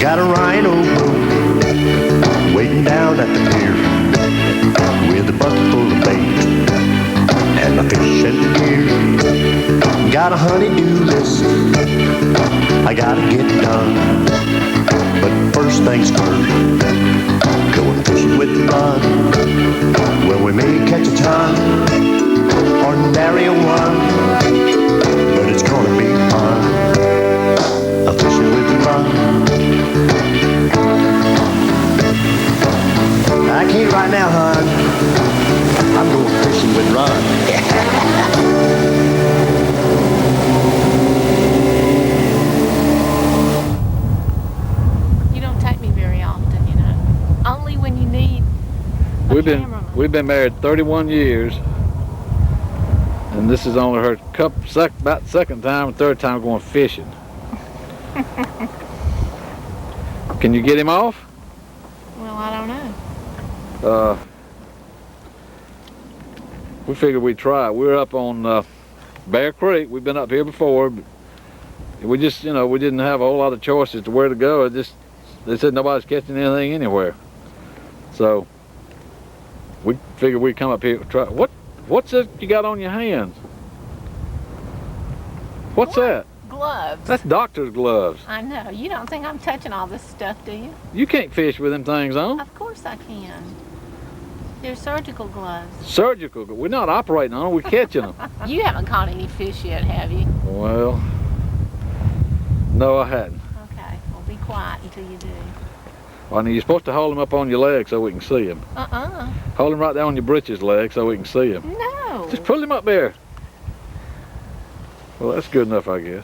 Got a rhino boat waiting down at the pier with a bucket full of bait and my fishing gear. Got a honey-do list I gotta get done, but first things first, going fishing with the bud. Well, we may catch a ton or nary a one, but it's gonna be fun, a fishing with the bud. I can't right now, hon. I'm going fishing with Ron. We've been married 31 years, and this is only her about second time and third time going fishing. Can you get him off? Well, I don't know. We figured we'd try it. We're up on Bear Creek. We've been up here before. But we just, we didn't have a whole lot of choices to where to go. They said nobody's catching anything anywhere. So we figured we'd come up here and try. What's that you got on your hands? What's that? Gloves. That's doctor's gloves. I know. You don't think I'm touching all this stuff, do you? You can't fish with them things on. Of course I can. They're surgical gloves. Surgical? We're not operating on them. We're catching them. You haven't caught any fish yet, have you? Well, no, I hadn't. Okay. Well, be quiet until you do. Well, you're supposed to hold them up on your leg so we can see them. Hold them right down on your britches leg so we can see them. No. Just pull them up there. Well, that's good enough, I guess.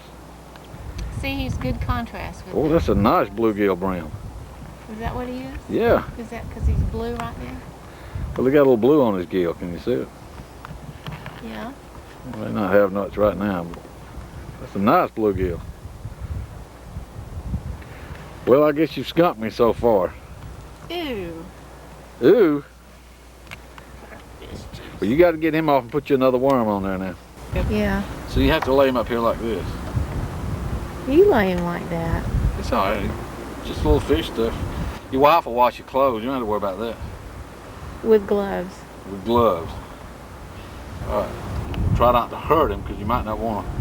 See, he's good contrast with Oh, that's a nice bluegill brown. Is that what he is? Yeah. Is that because he's blue right there? Well, he got a little blue on his gill. Can you see it? Yeah. Well, they not have nuts right now, but that's a nice bluegill. Well, I guess you've skunked me so far. Ew. Ooh. Well, you got to get him off and put you another worm on there now. Yeah. So you have to lay him up here like this. You lay him like that. It's all right. Just little fish stuff. Your wife will wash your clothes. You don't have to worry about that. With gloves. With gloves. All right. Try not to hurt him because you might not want to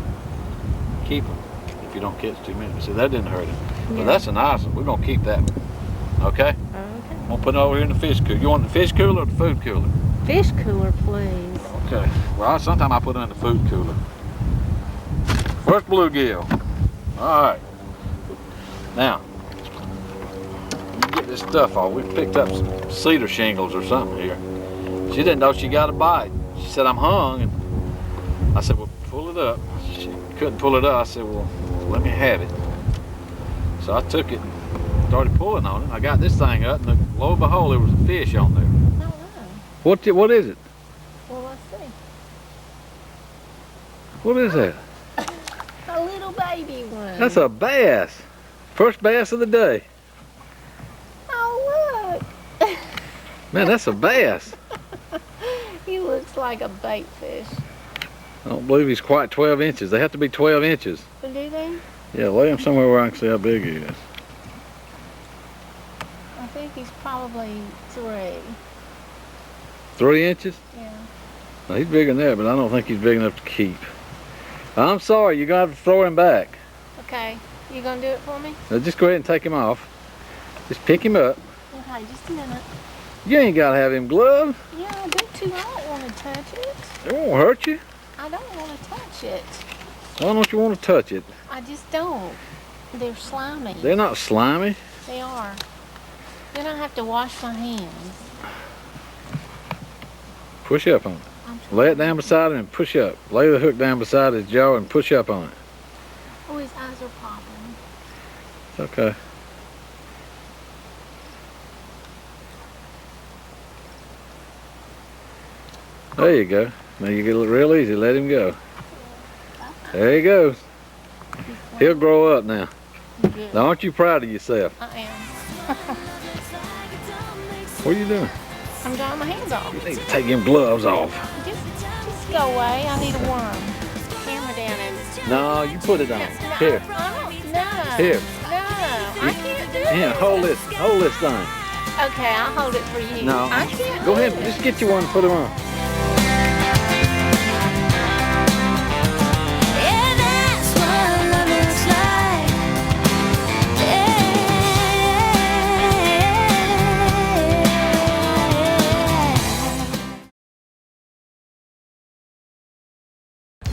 keep him if you don't catch too many. See, that didn't hurt him. Yeah. But that's a nice one. We're going to keep that one. Okay? Okay. I'm going to put it over here in the fish cooler. You want the fish cooler or the food cooler? Fish cooler, please. Okay. Well, sometimes I put it in the food cooler. First bluegill. All right. Now, you get this stuff off. We picked up some cedar shingles or something here. She didn't know she got a bite. She said, I'm hung. And I said, well, pull it up. She couldn't pull it up. I said, well, let me have it. So I took it and started pulling on it. I got this thing up, and lo and behold, there was a fish on there. Oh, no. What is it? Well, let's see. What is that? A little baby one. That's a bass. First bass of the day. Oh, look. Man, that's a bass. He looks like a bait fish. I don't believe he's quite 12 inches. They have to be 12 inches. Do they? Yeah, lay him somewhere where I can see how big he is. I think he's probably 3. 3 inches? Yeah. No, he's bigger than that, but I don't think he's big enough to keep. I'm sorry, you're going to have to throw him back. Okay. You going to do it for me? Now just go ahead and take him off. Just pick him up. Okay, just a minute. You ain't got to have him gloved. Yeah, I do too. I don't want to touch it. It won't hurt you. I don't want to touch it. Why don't you want to touch it? I just don't. They're slimy. They're not slimy. They are. Then I have to wash my hands. Push up on it. Lay it down beside him and push up. Lay the hook down beside his jaw and push up on it. Oh, his eyes are popping. It's okay. There you go. Now you get it real easy. Let him go. There he goes. He'll grow up now. Good. Now, aren't you proud of yourself? I am. What are you doing? I'm drying my hands off. You need to take them gloves off. Just go away. I need a worm. Camera down and... No, you put it on. No, Here. No. Here. No. I can't do Yeah, hold this thing. Okay, I'll hold it for you. No. I can't Go do ahead, it. just get you one and put them on. Yeah, that's what love looks like. Yeah.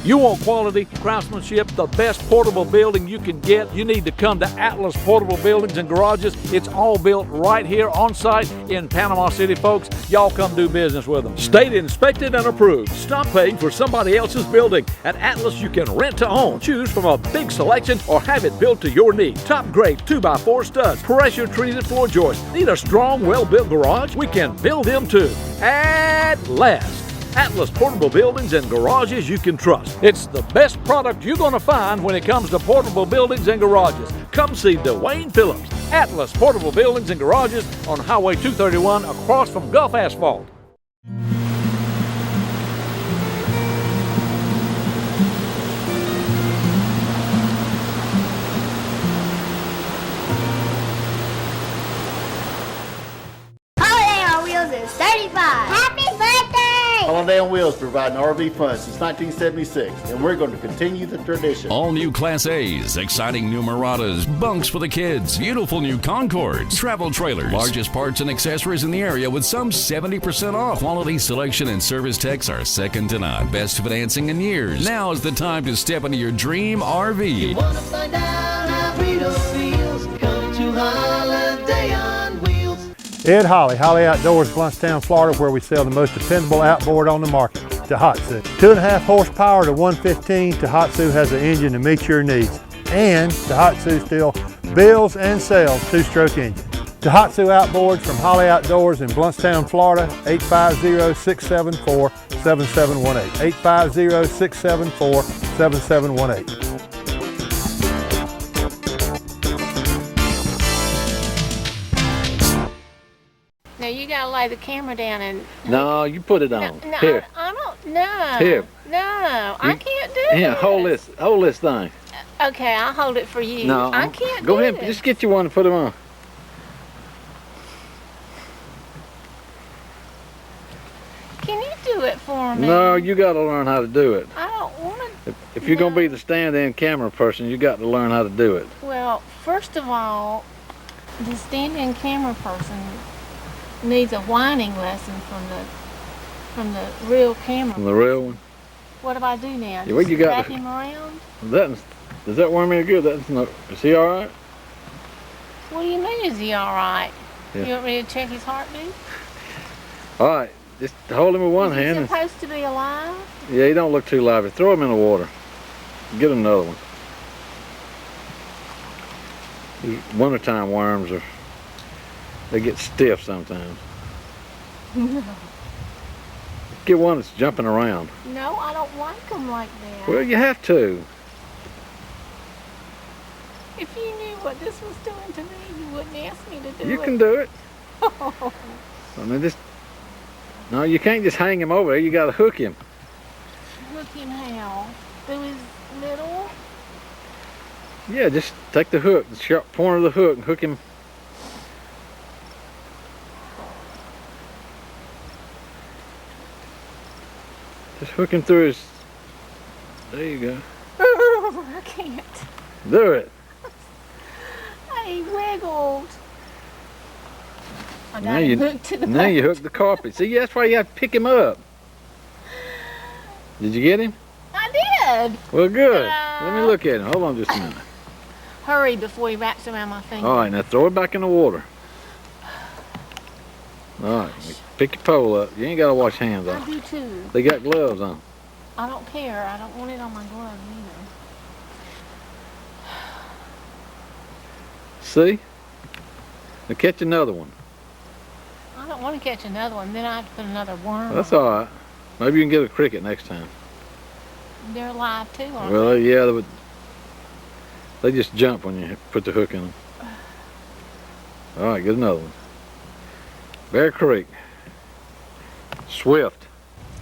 You want quality craftsmanship, the best portable building you can get, you need to come to Atlas Portable Buildings and Garages. It's all built right here on site in Panama City, folks. Y'all come do business with them. State inspected and approved. Stop paying for somebody else's building. At Atlas, you can rent to own. Choose from a big selection or have it built to your need. Top grade 2x4 studs, pressure treated floor joists. Need a strong, well-built garage? We can build them too. At last. Atlas Portable Buildings and Garages you can trust. It's the best product you're going to find when it comes to portable buildings and garages. Come see Dwayne Phillips. Atlas Portable Buildings and Garages on Highway 231 across from Gulf Asphalt. Holiday on Wheels is 35. Happy birthday! Holiday on Wheels providing RV fun since 1976, and we're going to continue the tradition. All new Class A's, exciting new Muratas, bunks for the kids, beautiful new Concords, travel trailers, largest parts and accessories in the area with some 70% off. Quality selection and service techs are second to none. Best financing in years. Now is the time to step into your dream RV. Wanna find out how Rito feels? Come to Holiday on Wheels. Ed Holly, Holly Outdoors, Blountstown, Florida, where we sell the most dependable outboard on the market, Tohatsu. 2.5 horsepower to 115, Tohatsu has an engine to meet your needs. And Tohatsu still builds and sells two-stroke engines. Tohatsu Outboards from Holly Outdoors in Blountstown, Florida, 850-674-7718. 850-674-7718. Now you gotta lay the camera down and. No, you put it on. No, Here. I don't. No. Here. No, I can't do it. Yeah, hold this thing. Okay, I'll hold it for you. No. I can't Go do ahead, it. just get you one and put them on. Can you do it for me? No, you got to learn how to do it. I don't want to. If you're going to be the stand-in camera person, you got to learn how to do it. Well, first of all, the stand-in camera person needs a whining lesson from the real camera. From the real one. What do I do now? Yeah, well, Just you got wrap to- him around? Does that worm me good? Is he all right? What do you mean, is he all right? Yeah. You want me to check his heartbeat? All right, just hold him with one Is hand. he And, supposed to be alive? yeah, he don't look too lively. Throw him in the water. Get him another one. These wintertime worms they get stiff sometimes. Get one that's jumping around. No, I don't like him like that. Well, you have to. If you knew what this was doing to me, you wouldn't ask me to do it. You can do it. I mean, no, you can't just hang him over there. You got to hook him. Hook him how? Through his middle? Yeah, just take the hook, the sharp point of the hook, and hook him. Just hook him through his. There you go. I can't. Do it. He wiggled. I Now got you, him hooked to the now you boat. hook the carpet. See, that's why you have to pick him up. Did you get him? I did. Well, good. Let me look at him. Hold on just a minute. Hurry before he wraps around my finger. All right, now throw it back in the water. All right, pick your pole up. You ain't got to wash hands I off. do too. They got gloves on. I don't care. I don't want it on my gloves either. See? Now catch another one. I don't want to catch another one. Then I have to put another worm. That's on. all right. Maybe you can get a cricket next time. They're alive too, aren't Well, yeah, they just jump when you put the hook in them. All right, get another one. Bear Creek. Swift.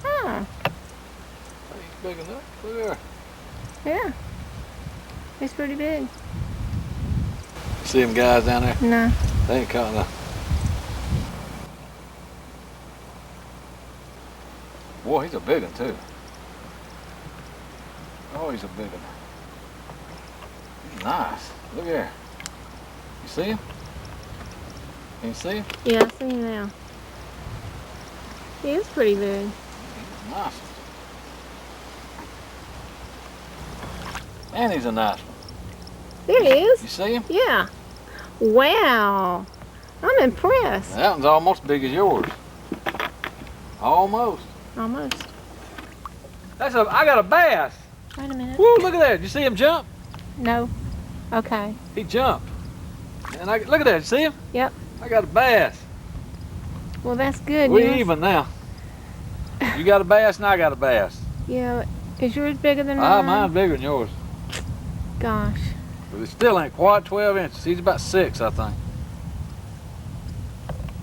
they? Huh. Big enough. Look there. Yeah. It's pretty big. See them guys down there? No. They ain't caught nothing. Boy, he's a big one too. Oh, he's a big one. He's nice. Look here. You see him? Can you see him? Yeah, I see him now. He is pretty big. He's nice. And he's a nice one. There he is. You see him? Yeah. Wow. I'm impressed. That one's almost as big as yours. Almost. Almost. I got a bass. Wait a minute. Woo, look at that. Did you see him jump? No. Okay. He jumped. And look at that. You see him? Yep. I got a bass. Well, that's good. We Yours- even now. You got a bass and I got a bass. Yeah. Is yours bigger than mine? Mine's bigger than yours. Gosh. But it still ain't quite 12 inches. He's about 6, I think.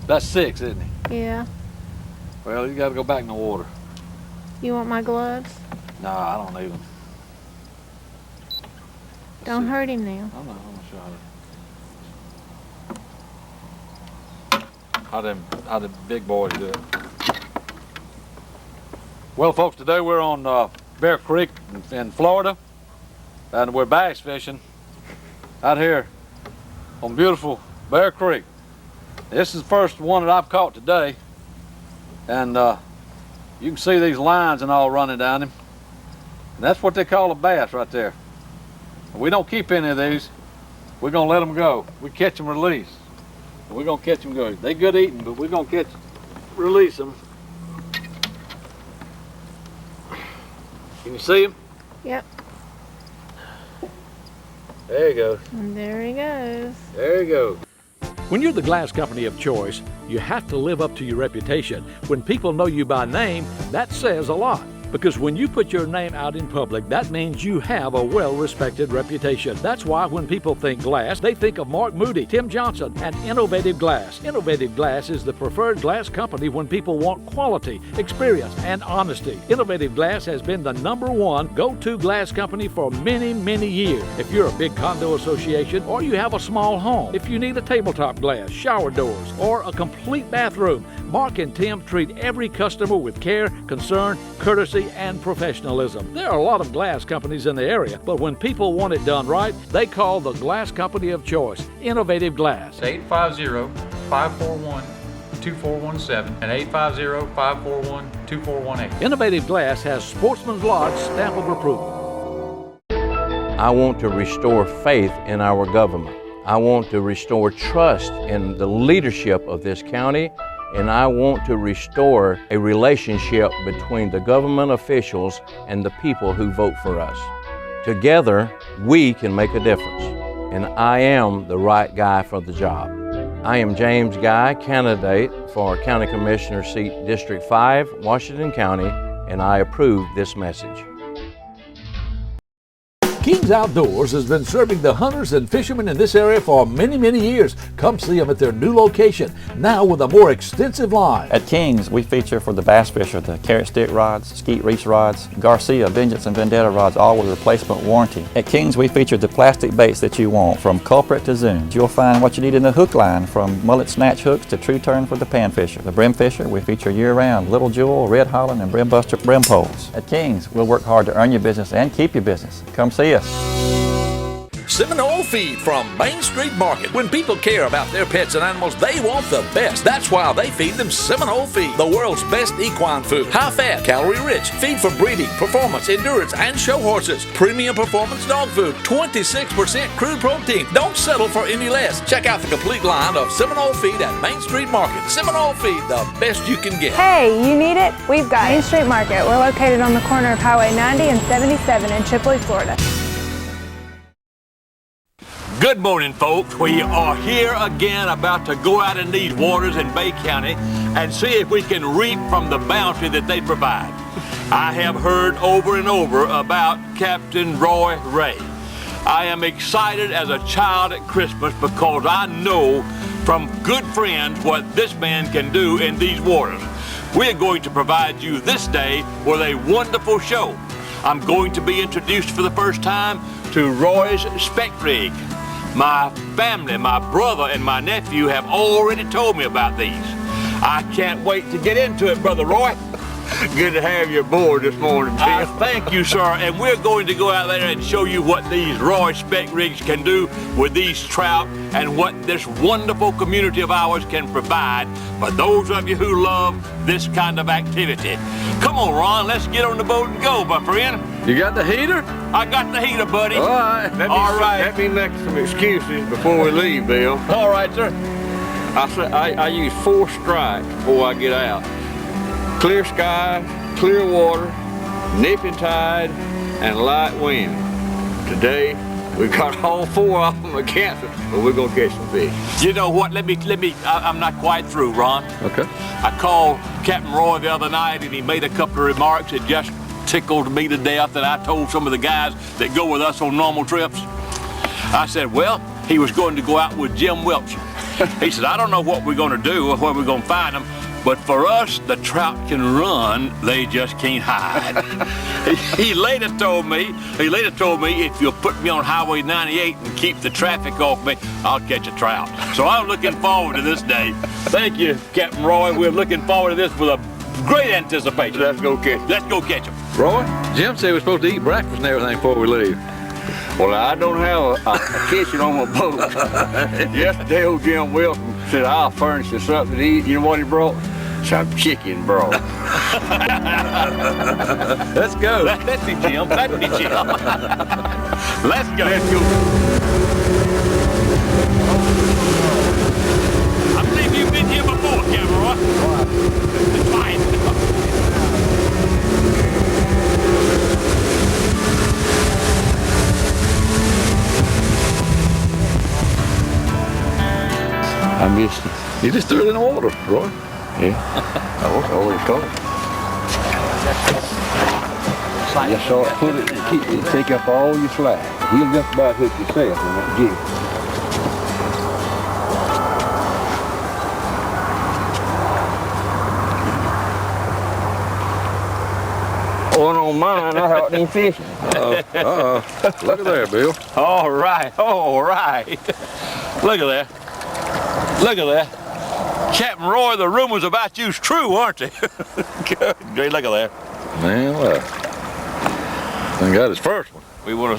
That's 6, isn't he? Yeah. Well, you got to go back in the water. You want my gloves? No, I don't need them. Don't hurt him now. I'm not sure how the big boys do it. Well, folks, today we're on Bear Creek in Florida, and we're bass fishing out here on beautiful Bear Creek. This is the first one that I've caught today, and you can see these lines and all running down him. And that's what they call a bass right there. We don't keep any of these. We're gonna let them go. We catch them, release. We're gonna catch them go. They good eating, but we're gonna release them. Can you see him? Yep. There you go. And there he goes. There you go. When you're the glass company of choice, you have to live up to your reputation. When people know you by name, that says a lot. Because when you put your name out in public, that means you have a well-respected reputation. That's why when people think glass, they think of Mark Moody, Tim Johnson, and Innovative Glass. Innovative Glass is the preferred glass company when people want quality, experience, and honesty. Innovative Glass has been the #1 go-to glass company for many, many years. If you're a big condo association or you have a small home, if you need a tabletop glass, shower doors, or a complete bathroom, Mark and Tim treat every customer with care, concern, courtesy, and professionalism. There are a lot of glass companies in the area, but when people want it done right, they call the glass company of choice, Innovative Glass. 850-541-2417 and 850-541-2418. Innovative Glass has Sportsman's Lodge stamp of approval. I want to restore faith in our government. I want to restore trust in the leadership of this county, and I want to restore a relationship between the government officials and the people who vote for us. Together, we can make a difference, and I am the right guy for the job. I am James Guy, candidate for County Commissioner seat District 5, Washington County, and I approve this message. King's Outdoors has been serving the hunters and fishermen in this area for many, many years. Come see them at their new location, now with a more extensive line. At King's, we feature for the bass fisher the carrot stick rods, skeet reach rods, Garcia, Vengeance, and Vendetta rods, all with replacement warranty. At King's, we feature the plastic baits that you want, from culprit to zoom. You'll find what you need in the hook line, from mullet snatch hooks to true turn for the pan fisher. The brim fisher, we feature year-round Little Jewel, Red Holland, and Brim Buster brim poles. At King's, we'll work hard to earn your business and keep your business. Come see us. Seminole Feed from Main Street Market. When people care about their pets and animals, they want the best. That's why they feed them Seminole Feed, the world's best equine food. High fat, calorie rich, feed for breeding, performance, endurance, and show horses. Premium performance dog food, 26% crude protein. Don't settle for any less. Check out the complete line of Seminole Feed at Main Street Market. Seminole Feed, the best you can get. Hey, you need it? We've got Main Street Market. We're located on the corner of Highway 90 and 77 in Chipley, Florida. Good morning, folks. We are here again about to go out in these waters in Bay County and see if we can reap from the bounty that they provide. I have heard over and over about Captain Roy Ray. I am excited as a child at Christmas because I know from good friends what this man can do in these waters. We're going to provide you this day with a wonderful show. I'm going to be introduced for the first time to Roy's Spec Rig. My family, my brother and my nephew have already told me about these. I can't wait to get into it, Brother Roy. Good to have you aboard this morning, Tim. Thank you, sir. And we're going to go out there and show you what these Roy Spec rigs can do with these trout and what this wonderful community of ours can provide for those of you who love this kind of activity. Come on, Ron, let's get on the boat and go, my friend. You got the heater? I got the heater, buddy. All right. Let me make some excuses before we leave, Bill. All right, sir. I use 4 strikes before I get out. Clear sky, clear water, nipping tide, and light wind. Today, we got all 4 of them against us, but we're gonna catch some fish. You know what? I'm not quite through, Ron. Okay. I called Captain Roy the other night and he made a couple of remarks that just tickled me to death, that I told some of the guys that go with us on normal trips. I said, well, he was going to go out with Jim Welch. He said, I don't know what we're gonna do or where we're gonna find them, but for us, the trout can run, they just can't hide. He later told me, if you'll put me on Highway 98 and keep the traffic off me, I'll catch a trout. So I'm looking forward to this day. Thank you, Captain Roy. We're looking forward to this with a great anticipation. Let's go catch them. Let's go catch them. Roy, Jim said we're supposed to eat breakfast and everything before we leave. Well, I don't have a kitchen on my boat. Yesterday, old Jim Wilson said, I'll furnish you something to eat. You know what he brought? Some chicken broth. Let's go. Let's be Jim. Let's be Jim. Let's go. Let's go. I believe you've been here before, Captain Roy. It's fine. I missed it. You just threw it in the water, Roy. Yeah. I always told him. Just so put it and take up all your slack. He'll just about hook yourself on that jig. One on mine, I thought they fishing. Uh-oh. Look at there, Bill. All right. Look at that. Look at that. Captain Roy, the rumors about you's true, aren't they? Good. Great, look at that. Man, what? I got his first one. We wanna.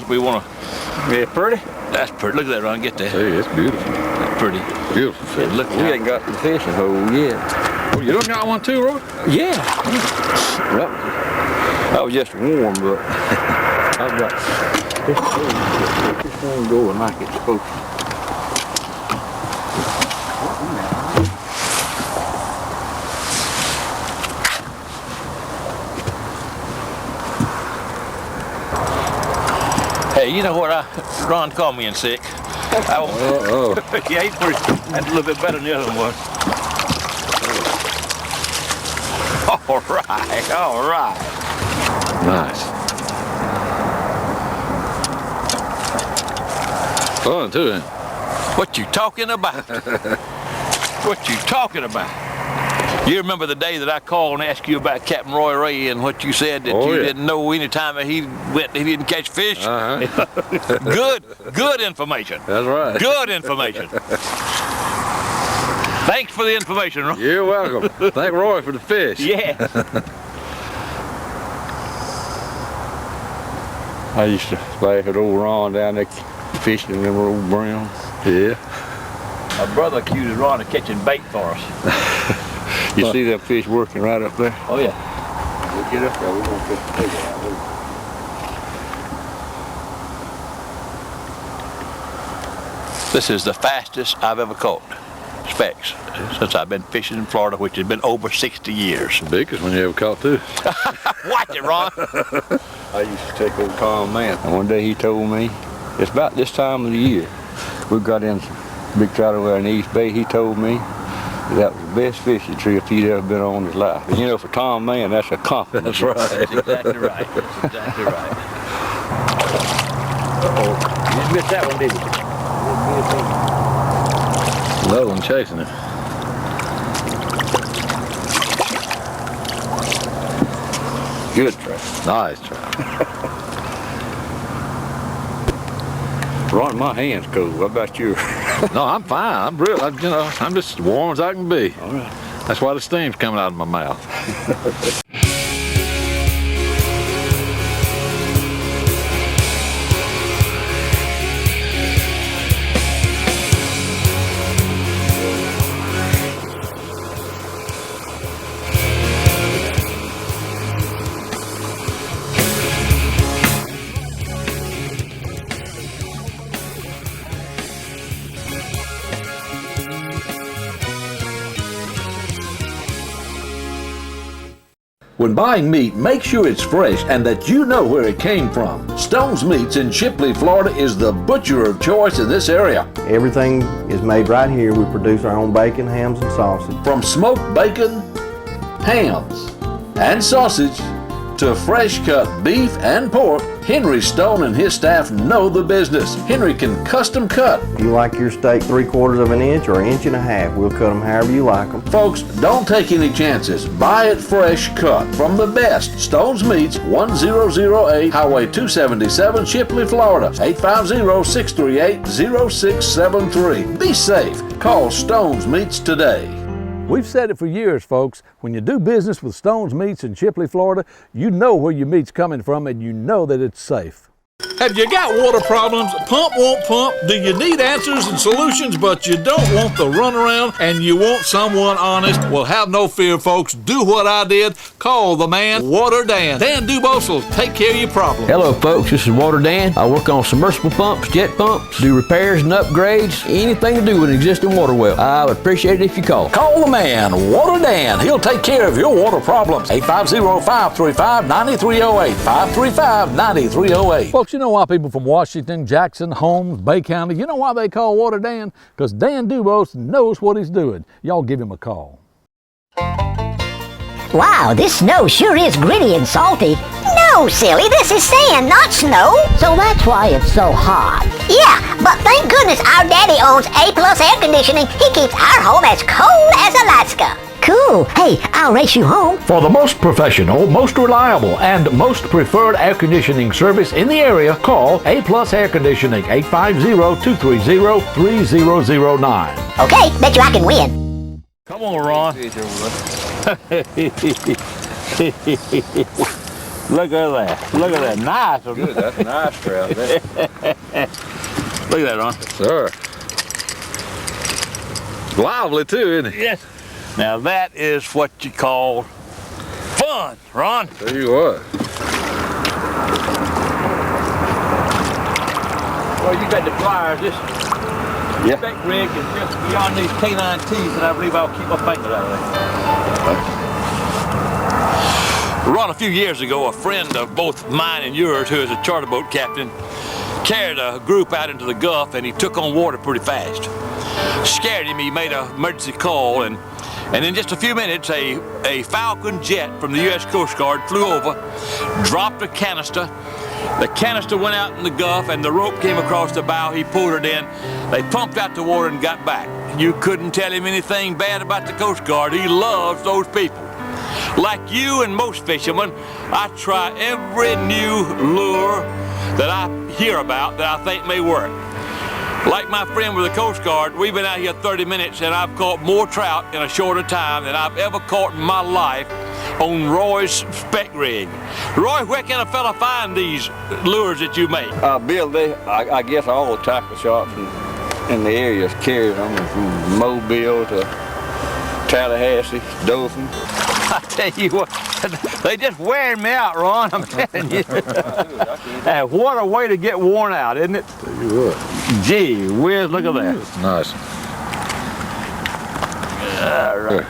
Yeah, pretty? That's pretty. Look at that, Ron. Get that. See, it's beautiful. That's pretty. Beautiful fish. Look, We ain't got the fishing hole yet. Oh, you got one too, Roy? Yeah. That was just warm, but I've got this one going like it's supposed to. Hey, you know what? Ron called me in sick. Yeah, he's pretty. That's a little bit better than the other one. All right. Nice. Fun too, then. What you talking about? What you talking about? You remember the day that I called and asked you about Captain Roy Ray and what you said that you didn't know any time that he didn't catch fish? Good information. That's right. Good information. Thanks for the information, Roy. You're welcome. Thank Roy for the fish. Yeah. I used to laugh at old Ron down there fishing in them old browns. Yeah. My brother accused Ron of catching bait for us. You see that fish working right up there? Oh, yeah. We'll get up there. We're going to fish the big out. This is the fastest I've ever caught specks since I've been fishing in Florida, which has been over 60 years. The biggest one you ever caught too. Watch it, Ron. I used to take old Tom Man, and one day he told me, it's about this time of the year, we got in some big trout over there in the East Bay. He told me that was the best fishing trip he'd ever been on in his life. And you know, for Tom Man, that's a compliment. That's right. That's exactly right. That's exactly right. Uh-oh. You just missed that one, didn't you? Another one chasing it. Good trout. Nice trout. Ron, my hand's cold. What about yours? No, I'm fine. I'm just as warm as I can be. All right. That's why the steam's coming out of my mouth. When buying meat, make sure it's fresh and that you know where it came from. Stone's Meats in Shipley, Florida is the butcher of choice in this area. Everything is made right here. We produce our own bacon, hams, and sausage. From smoked bacon, hams, and sausage to fresh cut beef and pork, Henry Stone and his staff know the business. Henry can custom cut. If you like your steak 3/4 of an inch or 1.5 inches, we'll cut them however you like them. Folks, don't take any chances. Buy it fresh cut from the best. Stone's Meats, 1008 Highway 277, Shipley, Florida. 850-638-0673. Be safe. Call Stone's Meats today. We've said it for years, folks. When you do business with Stone's Meats in Shipley, Florida, you know where your meat's coming from and you know that it's safe. Have you got water problems? Pump won't pump? Do you need answers and solutions, but you don't want the runaround and you want someone honest? Well, have no fear, folks. Do what I did. Call the man, Water Dan. Dan Dubose will take care of your problem. Hello, folks. This is Water Dan. I work on submersible pumps, jet pumps, do repairs and upgrades, anything to do with an existing water well. I would appreciate it if you call. Call the man, Water Dan. He'll take care of your water problems. 850-535-9308. 535-9308. Folks, you know why people from Washington, Jackson, Holmes, Bay County, you know why they call Water Dan? Because Dan Dubose knows what he's doing. Y'all give him a call. Wow, this snow sure is gritty and salty. No, silly, this is sand, not snow. So that's why it's so hot. Yeah, but thank goodness our daddy owns A+ air conditioning. He keeps our home as cold as Alaska. Cool. Hey, I'll race you home. For the most professional, most reliable, and most preferred air conditioning service in the area, call A+ Air Conditioning, 850-230-3009. Okay, bet you I can win. Come on, Ron. Look at that. Look at that. Nice. Good, that's a nice trout there. Look at that, Ron. Sir. Lively too, isn't it? Yes. Now that is what you call fun, Ron. Tell you what. Well, you got the pliers. This spec rig is just beyond these canine teeth, and I believe I'll keep my fingers out of there. Ron, a few years ago, a friend of both mine and yours, who is a charter boat captain, carried a group out into the Gulf, and he took on water pretty fast. Scared him, he made an emergency call, and in just a few minutes, a Falcon jet from the U.S. Coast Guard flew over, dropped a canister. The canister went out in the Gulf, and the rope came across the bow. He pulled it in. They pumped out the water and got back. You couldn't tell him anything bad about the Coast Guard. He loves those people. Like you and most fishermen, I try every new lure that I hear about that I think may work. Like my friend with the Coast Guard, we've been out here 30 minutes and I've caught more trout in a shorter time than I've ever caught in my life on Roy's spec rig. Roy, where can a fella find these lures that you make? Bill, I guess all the tackle shops in the area carry them, from Mobile to Tallahassee, Dothan. I tell you what, they just wearing me out, Ron, I'm telling you. Hey, what a way to get worn out, isn't it? Tell you what. Gee whiz, look at that. Nice. All right.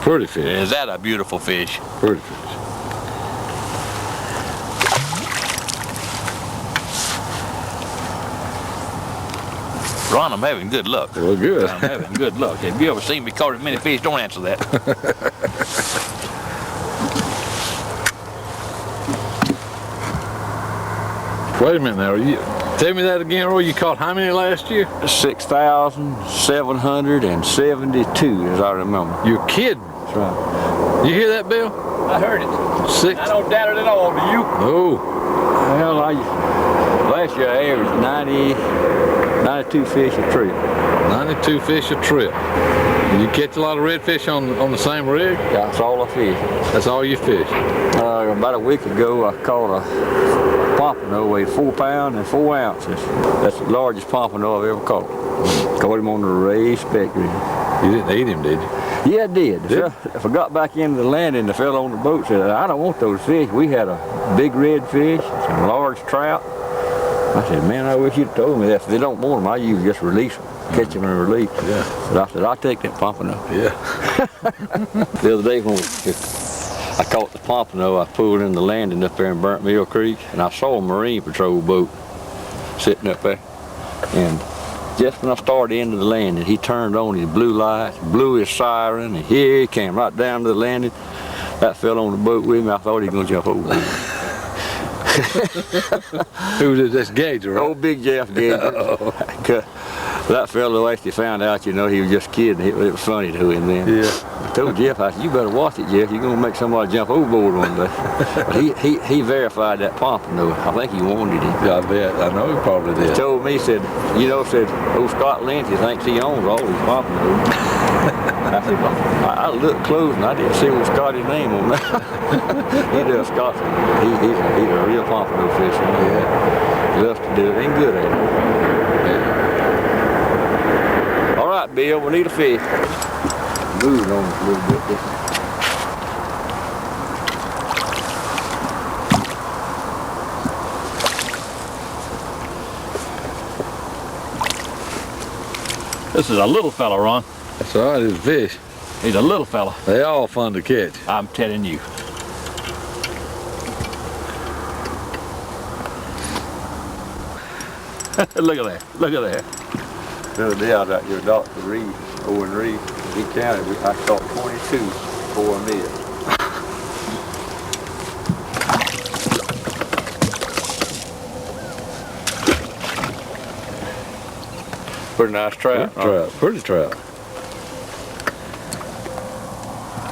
Pretty fish. Is that a beautiful fish? Pretty fish. Ron, I'm having good luck. Well, good. I'm having good luck. Have you ever seen me caught as many fish? Don't answer that. Wait a minute now. Tell me that again, Roy. You caught how many last year? 6,772, as I remember. You're kidding. That's right. You hear that, Bill? I heard it. Six. I don't doubt it at all. Do you? Oh. Well, last year I averaged 92 fish a trip. 92 fish a trip. Did you catch a lot of redfish on the same rig? That's all I fished. That's all you fish? About a week ago, I caught a pompano, weighed 4 pounds and 4 ounces. That's the largest pompano I've ever caught. Caught him on the raised speck rig. You didn't eat him, did you? Yeah, I did. If I got back into the landing, the fellow on the boat said, I don't want those fish. We had a big redfish, some large trout. I said, man, I wish you'd told me that. If they don't want them, I usually just release them. Catch them and release. Yeah. But I said, I'll take that pompano. Yeah. The other day when I caught the pompano, I pulled in the landing up there in Burnt Mill Creek, and I saw a Marine Patrol boat sitting up there. And just when I started into the landing, he turned on his blue lights, blew his siren, and here he came right down to the landing. That fell on the boat with me. I thought he was going to jump over. Who was this Gager, right? Old Big Jeff Gager. That fellow actually found out, you know, he was just kidding. It was funny to him then. Yeah. I told Jeff, I said, you better watch it, Jeff. You're going to make somebody jump overboard one day. But he verified that pompano. I think he wanted it. Yeah, I bet. I know he probably did. He told me, said, old Scott Lindsay thinks he owns all these pompanos. I said, well, I looked close and I didn't see old Scotty's name on that. He does Scott. He's a real pompano fisherman. Yeah. He loves to do it. Ain't good at it. Yeah. All right, Bill, we need a fish. Moving on a little bit different. This is a little fella, Ron. That's all right, it's a fish. He's a little fella. They all fun to catch. I'm telling you. Look at that. Look at that. The other day I was out here, Dr. Reed, Owen Reed, he counted. I caught 22 for a meal. Pretty nice trout. Pretty trout.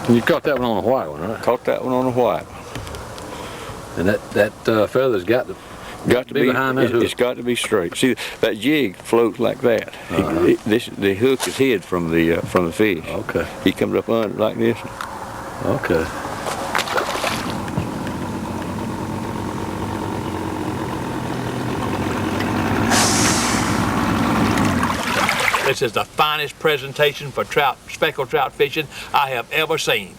And you caught that one on a white one, right? Caught that one on a white. And that feather's got to be behind that hook. It's got to be straight. See, that jig floats like that. The hook is hid from the fish. Okay. He comes up under like this. Okay. This is the finest presentation for speckled trout fishing I have ever seen.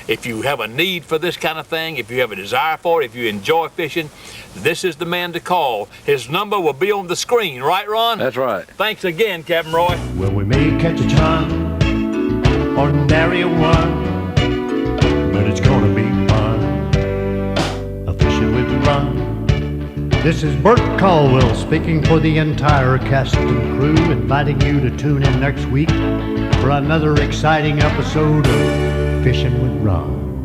If you have a need for this kind of thing, if you have a desire for it, if you enjoy fishing, this is the man to call. His number will be on the screen, right, Ron? That's right. Thanks again, Captain Roy. Well, we may catch a ton, ordinary one, but it's gonna be fun, a fishing with Ron. This is Bert Caldwell speaking for the entire cast and crew, inviting you to tune in next week for another exciting episode of Fishing with Ron.